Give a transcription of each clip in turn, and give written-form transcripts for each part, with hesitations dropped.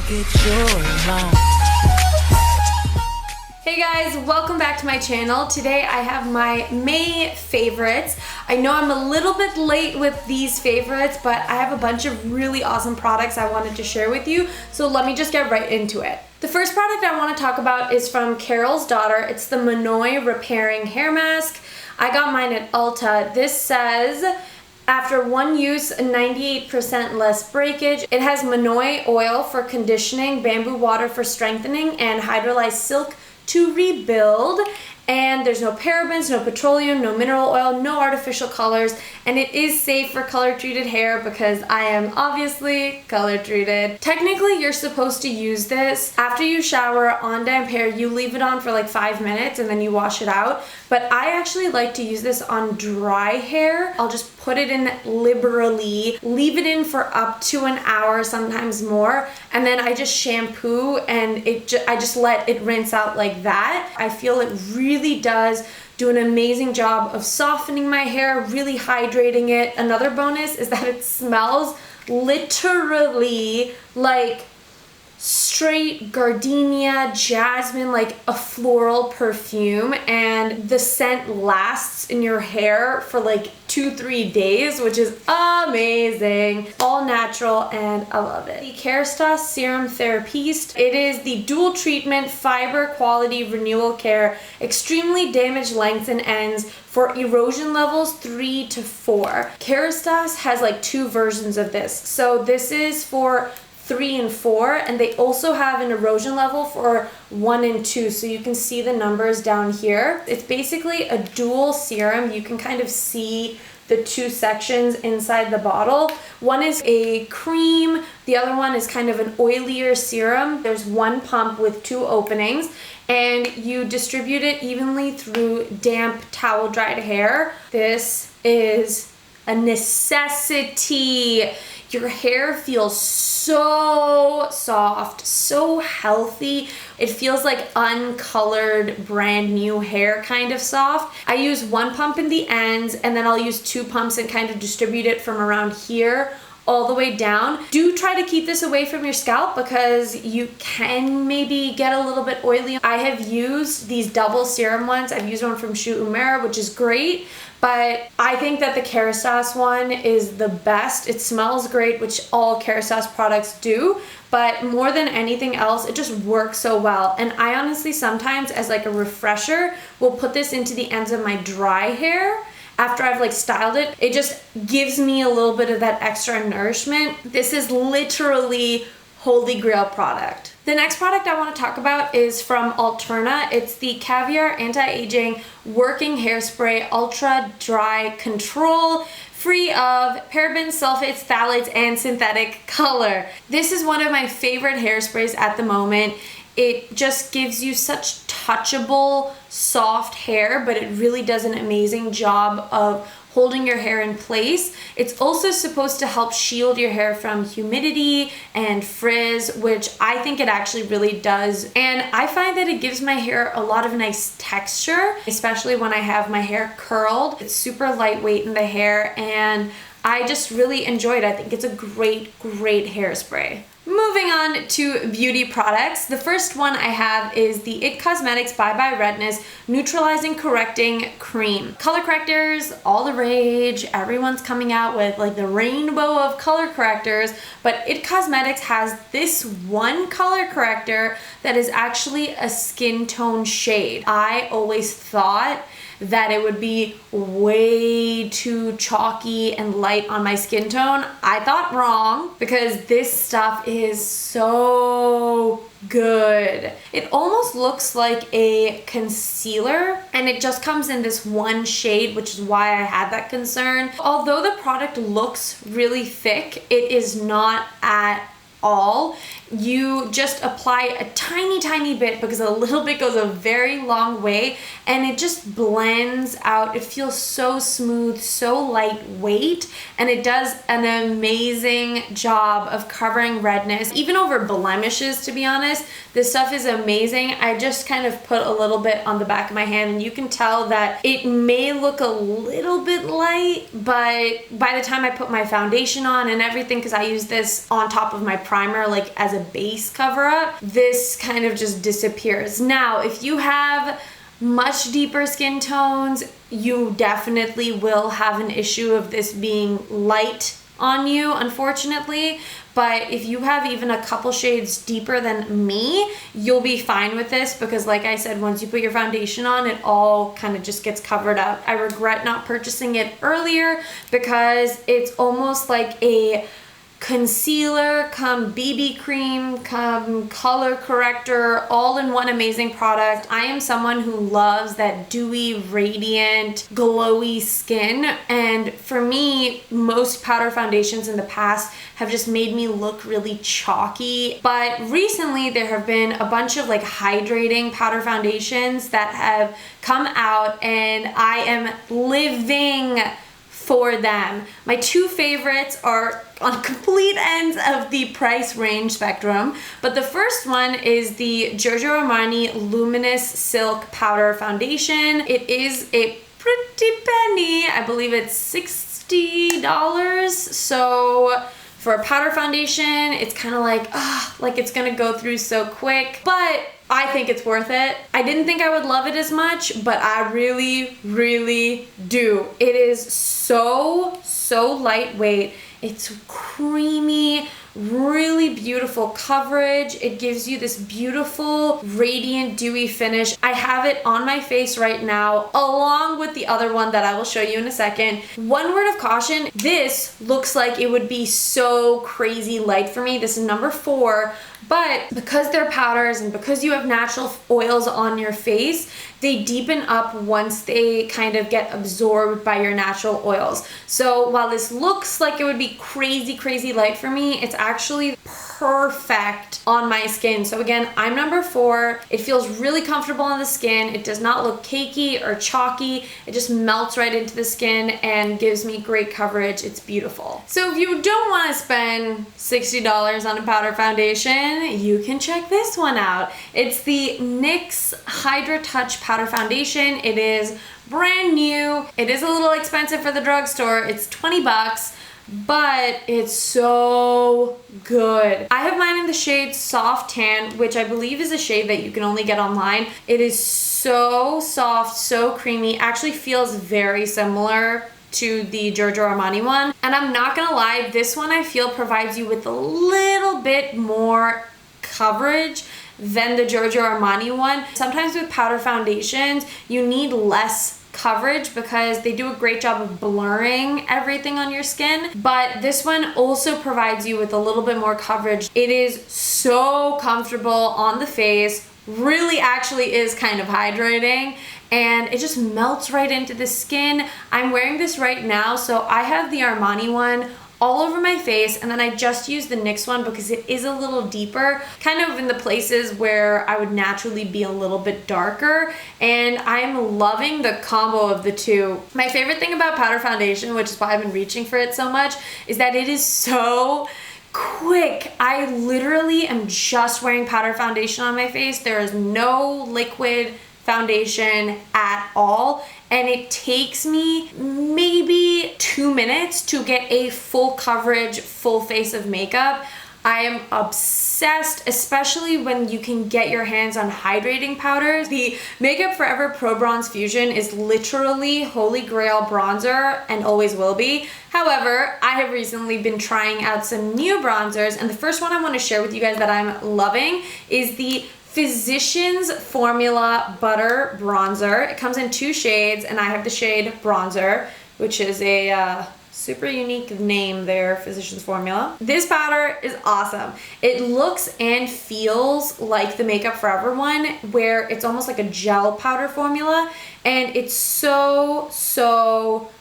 get yours on. Hey guys, welcome back to my channel. Today I have my May favorites. I know I'm a little bit late with these favorites, but I have a bunch of really awesome products I wanted to share with you, so let me just get right into it. The first product I want to talk about is from Carol's Daughter. It's the Monoi Repairing Hair Mask. I got mine at Ulta. This says, after one use, 98% less breakage. It has Monoi oil for conditioning, bamboo water for strengthening, and hydrolyzed silk to rebuild. And there's no parabens, no petroleum, no mineral oil, no artificial colors, and it is safe for color treated hair because I am obviously color treated. Technically, you're supposed to use this after you shower on damp hair. You leave it on for like 5 minutes and then you wash it out. But I actually like to use this on dry hair. I'll just put it in liberally, leave it in for up to an hour, sometimes more, and then I just shampoo and I just let it rinse out like that. I feel it really does do an amazing job of softening my hair, really hydrating it. Another bonus is that it smells literally like straight gardenia, jasmine, like a floral perfume, and the scent lasts in your hair for like 2-3 days, which is amazing. All natural and I love it. The Kerastase Serum Therapiste. It is the dual treatment fiber quality renewal care, extremely damaged lengths and ends for erosion levels 3 to 4. Kerastase has like 2 versions of this. So this is for 3 and 4, and they also have an erosion level for 1 and 2, so you can see the numbers down here. It's basically a dual serum. You can kind of see the 2 sections inside the bottle. One is a cream, the other one is kind of an oilier serum. There's 1 pump with 2 openings, and you distribute it evenly through damp towel dried hair. This is a necessity. Your hair feels so soft, so healthy. It feels like uncolored, brand new hair kind of soft. I use 1 pump in the ends, and then I'll use 2 pumps and kind of distribute it from around here all the way down. Do try to keep this away from your scalp because you can maybe get a little bit oily. I have used these double serum ones. I've used one from Shu Uemura, which is great, but I think that the Kerastase one is the best. It smells great, which all Kerastase products do, but more than anything else, it just works so well. And I honestly sometimes, as like a refresher, will put this into the ends of my dry hair. After I've like styled it, it just gives me a little bit of that extra nourishment. This is literally holy grail product. The next product I want to talk about is from Alterna. It's the Caviar Anti-Aging Working Hairspray Ultra Dry Control, free of parabens, sulfates, phthalates, and synthetic color. This is one of my favorite hairsprays at the moment. It just gives you such touchable, soft hair, but it really does an amazing job of holding your hair in place. It's also supposed to help shield your hair from humidity and frizz, which I think it actually really does. And I find that it gives my hair a lot of nice texture, especially when I have my hair curled. It's super lightweight in the hair, and I just really enjoy it. I think it's a great, great hairspray. Moving on to beauty products. The first one I have is the IT Cosmetics Bye Bye Redness Neutralizing Correcting Cream. Color correctors, all the rage. Everyone's coming out with like the rainbow of color correctors, but IT Cosmetics has this one color corrector that is actually a skin tone shade. I always thought that it would be way too chalky and light on my skin tone. I thought wrong because this stuff is so good. It almost looks like a concealer, and it just comes in this one shade, which is why I had that concern. Although the product looks really thick, it is not at all. You just apply a tiny bit because a little bit goes a very long way, and it just blends out. It feels so smooth, so lightweight, and it does an amazing job of covering redness, even over blemishes, to be honest. This stuff is amazing. I just kind of put a little bit on the back of my hand, and you can tell that it may look a little bit light, but by the time I put my foundation on and everything, because I use this on top of my primer primer like as a base cover up, this kind of just disappears. Now, if you have much deeper skin tones, you definitely will have an issue of this being light on you, unfortunately. But if you have even a couple shades deeper than me, you'll be fine with this, because like I said, once you put your foundation on, it all kind of just gets covered up. I regret not purchasing it earlier because it's almost like a concealer come BB cream come color corrector all in one amazing product. I am someone who loves that dewy, radiant, glowy skin, and for me, most powder foundations in the past have just made me look really chalky. But recently there have been a bunch of like hydrating powder foundations that have come out, and I am living for them. My two favorites are on complete ends of the price range spectrum, but the first one is the Giorgio Armani Luminous Silk Powder Foundation. It is a pretty penny. I believe it's $60. So for a powder foundation, it's kind of like it's gonna go through so quick, but I think it's worth it. I didn't think I would love it as much, but I really, really do. It is so lightweight. It's creamy, really beautiful coverage. It gives you this beautiful, radiant, dewy finish. I have it on my face right now, along with the other one that I will show you in a second. One word of caution, this looks like it would be so crazy light for me. This is number 4, but because they're powders and because you have natural oils on your face, they deepen up once they kind of get absorbed by your natural oils. So while this looks like it would be crazy light for me, it's actually perfect on my skin. So again, I'm number 4. It feels really comfortable on the skin. It does not look cakey or chalky. It just melts right into the skin and gives me great coverage. It's beautiful. So if you don't want to spend $60 on a powder foundation, you can check this one out. It's the NYX Hydra Touch Powder Foundation. It is brand new. It is a little expensive for the drugstore. It's 20 bucks. But it's so good. I have mine in the shade Soft Tan, which I believe is a shade that you can only get online. It is so soft, so creamy, actually feels very similar to the Giorgio Armani one. And I'm not gonna lie, this one I feel provides you with a little bit more coverage than the Giorgio Armani one. Sometimes with powder foundations, you need less coverage because they do a great job of blurring everything on your skin, but this one also provides you with a little bit more coverage. It is so comfortable on the face, really actually is kind of hydrating, and it just melts right into the skin. I'm wearing this right now, so I have the Armani one all over my face, and then I just use the NYX one because it is a little deeper, kind of in the places where I would naturally be a little bit darker, and I'm loving the combo of the two. My favorite thing about powder foundation, which is why I've been reaching for it so much, is that it is so quick. I literally am just wearing powder foundation on my face. There is no liquid foundation at all, and it takes me maybe 2 minutes to get a full coverage, full face of makeup. I am obsessed, especially when you can get your hands on hydrating powders. The Makeup Forever Pro Bronze Fusion is literally holy grail bronzer and always will be. However, I have recently been trying out some new bronzers, and the first one I want to share with you guys that I'm loving is the Physicians Formula Butter Bronzer. It comes in 2 shades, and I have the shade Bronzer, which is a super unique name there, Physicians Formula. This powder is awesome. It looks and feels like the Makeup Forever one, where it's almost like a gel powder formula, and it's so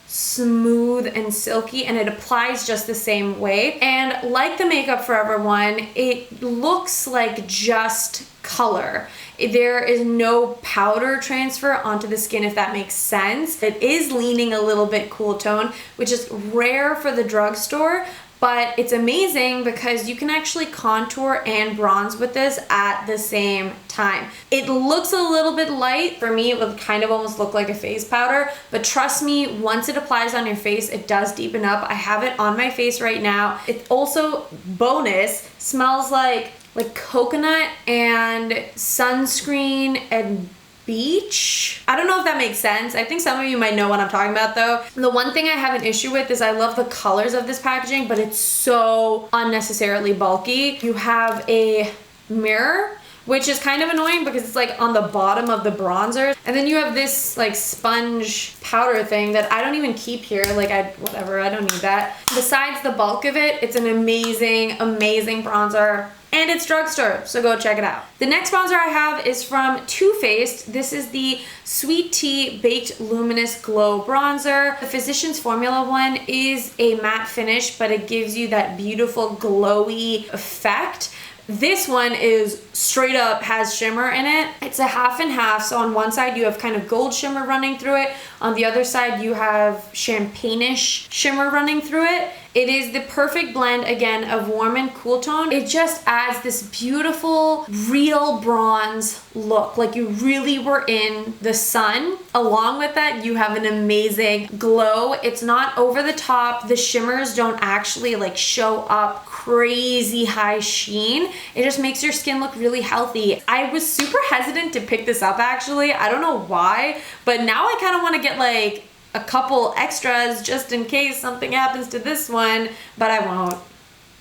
smooth and silky, and it applies just the same way. And like the Makeup Forever one, it looks like just color. There is no powder transfer onto the skin, if that makes sense. It is leaning a little bit cool tone, which is rare for the drugstore, but it's amazing because you can actually contour and bronze with this at the same time. It looks a little bit light. For me, it would kind of almost look like a face powder, but trust me, once it applies on your face, it does deepen up. I have it on my face right now. It also, bonus, smells like coconut and sunscreen and beach. I don't know if that makes sense. I think some of you might know what I'm talking about though. The one thing I have an issue with is I love the colors of this packaging, but it's so unnecessarily bulky. You have a mirror, which is kind of annoying because it's like on the bottom of the bronzer. And then you have this like sponge powder thing that I don't even keep here. Like whatever, I don't need that. Besides the bulk of it, it's an amazing, amazing bronzer. And it's drugstore, so go check it out. The next bronzer I have is from Too Faced. This is the Sweet Tea Baked Luminous Glow Bronzer. The Physicians Formula one is a matte finish, but it gives you that beautiful glowy effect. This one is straight up has shimmer in it. It's a half and half, so on one side you have kind of gold shimmer running through it. On the other side you have champagne-ish shimmer running through it. It is the perfect blend, again, of warm and cool tone. It just adds this beautiful, real bronze look, like you really were in the sun. Along with that, you have an amazing glow. It's not over the top. The shimmers don't actually like show up crazy high sheen. It just makes your skin look really healthy. I was super hesitant to pick this up actually. I don't know why, but now I kind of want to get like a couple extras just in case something happens to this one, but I won't.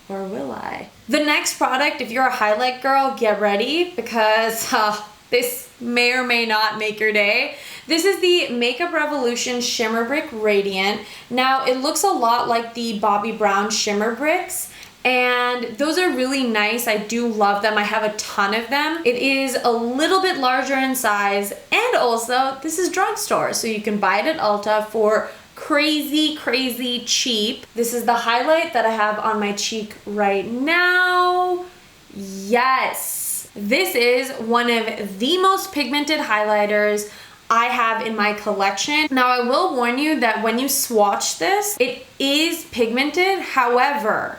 Or will I? The next product, if you're a highlight girl, get ready because this may or may not make your day. This is the Makeup Revolution Shimmer Brick Radiant. Now, it looks a lot like the Bobbi Brown Shimmer Bricks, and those are really nice. I do love them. I have a ton of them. It is a little bit larger in size, and also this is drugstore, so you can buy it at Ulta for crazy, crazy cheap. This is the highlight that I have on my cheek right now. Yes, this is one of the most pigmented highlighters I have in my collection. Now, I will warn you that when you swatch this, it is pigmented. However,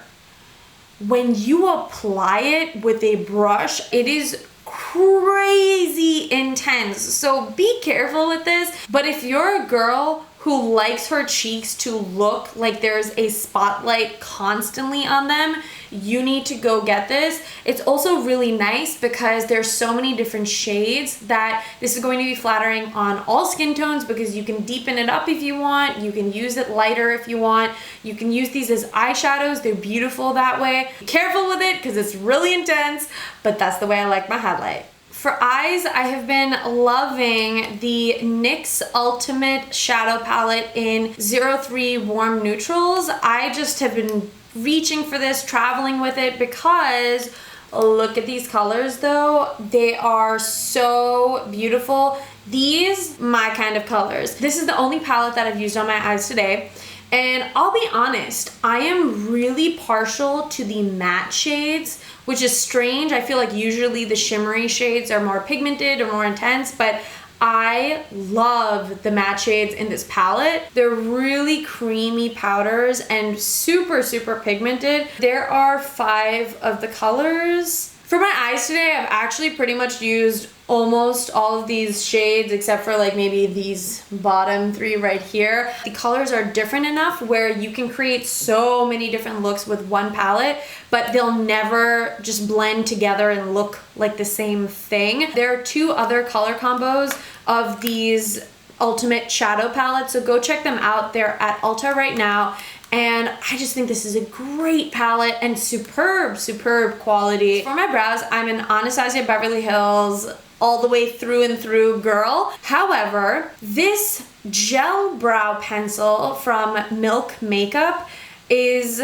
when you apply it with a brush, it is crazy intense. So be careful with this. But if you're a girl who likes her cheeks to look like there's a spotlight constantly on them, you need to go get this. It's also really nice because there's so many different shades that this is going to be flattering on all skin tones because you can deepen it up if you want. You can use it lighter if you want. You can use these as eyeshadows. They're beautiful that way. Be careful with it because it's really intense, but that's the way I like my highlight. For eyes, I have been loving the NYX Ultimate Shadow Palette in 03 Warm Neutrals. I just have been reaching for this, traveling with it because look at these colors though. They are so beautiful. These, my kind of colors. This is the only palette that I've used on my eyes today. And I'll be honest, I am really partial to the matte shades, which is strange. I feel like usually the shimmery shades are more pigmented or more intense, but I love the matte shades in this palette. They're really creamy powders and super, super pigmented. There are 5 of the colors. For my eyes today, I've actually pretty much used almost all of these shades except for like maybe these bottom 3 right here. The colors are different enough where you can create so many different looks with one palette, but they'll never just blend together and look like the same thing. There are 2 other color combos of these Ultimate Shadow palettes, so go check them out. They're at Ulta right now. And I just think this is a great palette and superb, superb quality. For my brows, I'm an Anastasia Beverly Hills all the way through and through girl. However, this gel brow pencil from Milk Makeup is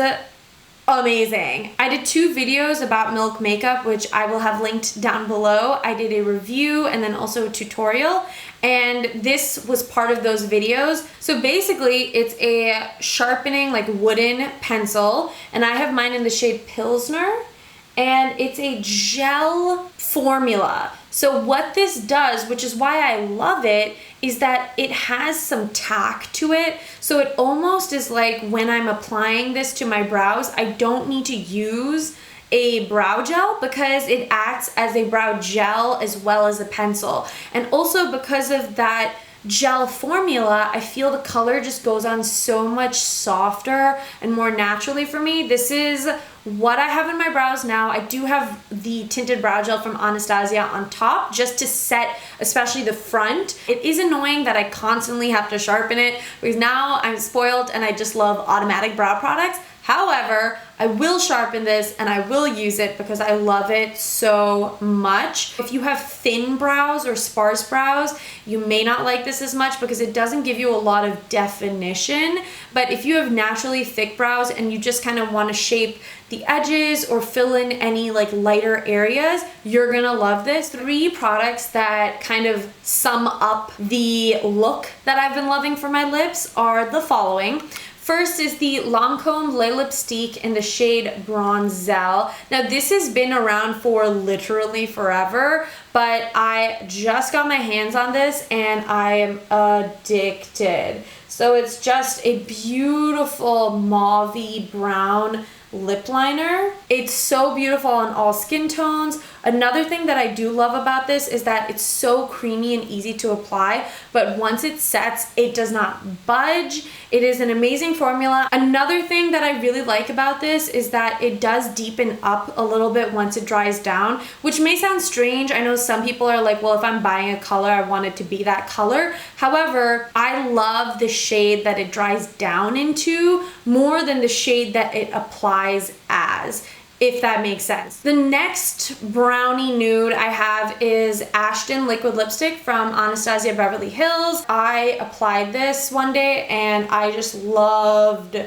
amazing. I did 2 videos about Milk Makeup, which I will have linked down below. I did a review and then also a tutorial, and this was part of those videos. So basically it's a sharpening like wooden pencil, and I have mine in the shade Pilsner, and it's a gel formula. So what this does, which is why I love it, is that it has some tack to it. So it almost is like when I'm applying this to my brows, I don't need to use a brow gel because it acts as a brow gel as well as a pencil. And also because of that gel formula, I feel the color just goes on so much softer and more naturally for me. This is what I have in my brows now. I do have the tinted brow gel from Anastasia on top just to set especially the front. It is annoying that I constantly have to sharpen it because now I'm spoiled and I just love automatic brow products. However, I will sharpen this and I will use it because I love it so much. If you have thin brows or sparse brows, you may not like this as much because it doesn't give you a lot of definition. But if you have naturally thick brows and you just kind of want to shape the edges or fill in any like lighter areas, you're gonna love this. 3 products that kind of sum up the look that I've been loving for my lips are the following. First is the Lancome Lipstique in the shade Bronzelle. Now this has been around for literally forever, but I just got my hands on this and I am addicted. So it's just a beautiful mauvey brown lip liner. It's so beautiful on all skin tones. Another thing that I do love about this is that it's so creamy and easy to apply, but once it sets, it does not budge. It is an amazing formula. Another thing that I really like about this is that it does deepen up a little bit once it dries down, which may sound strange. I know some people are like, well, if I'm buying a color, I want it to be that color. However, I love the shade that it dries down into more than the shade that it applies as, if that makes sense. The next brownie nude I have is Ashton liquid lipstick from Anastasia Beverly Hills. I applied this one day and I just loved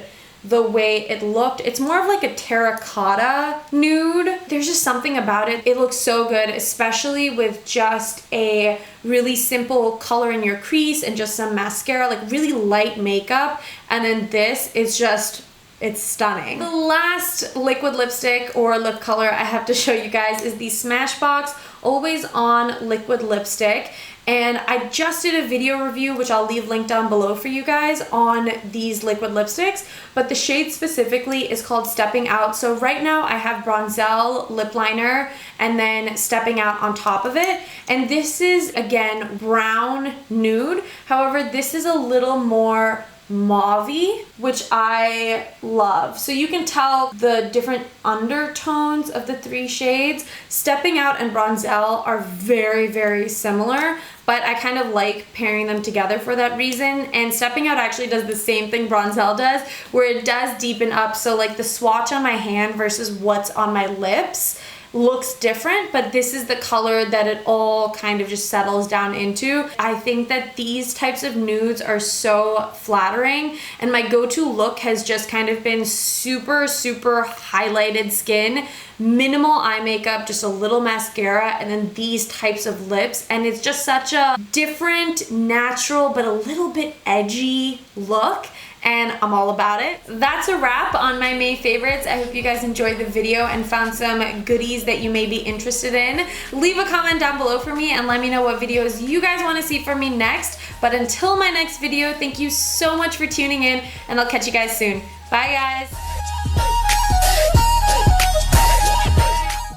the way it looked. It's more of like a terracotta nude. There's just something about it. It looks so good, especially with just a really simple color in your crease and just some mascara, like really light makeup. And then this is just, it's stunning. The last liquid lipstick or lip color I have to show you guys is the Smashbox Always On liquid lipstick. And I just did a video review, which I'll leave linked down below for you guys, on these liquid lipsticks, but the shade specifically is called Stepping Out. So right now I have Bronzelle lip liner and then Stepping Out on top of it. And this is, again, brown nude. However, this is a little more mauvey, which I love. So you can tell the different undertones of the 3 shades. Stepping Out and Bronzelle are very, very similar, but I kind of like pairing them together for that reason. And Stepping Out actually does the same thing Bronzelle does, where it does deepen up. So like the swatch on my hand versus what's on my lips looks different, but this is the color that it all kind of just settles down into. I think that these types of nudes are so flattering, and my go-to look has just kind of been super, super highlighted skin, minimal eye makeup, just a little mascara, and then these types of lips, and it's just such a different, natural, but a little bit edgy look. And I'm all about it. That's a wrap on my May favorites. I hope you guys enjoyed the video and found some goodies that you may be interested in. Leave a comment down below for me and let me know what videos you guys want to see from me next. But until my next video, thank you so much for tuning in, and I'll catch you guys soon. Bye guys.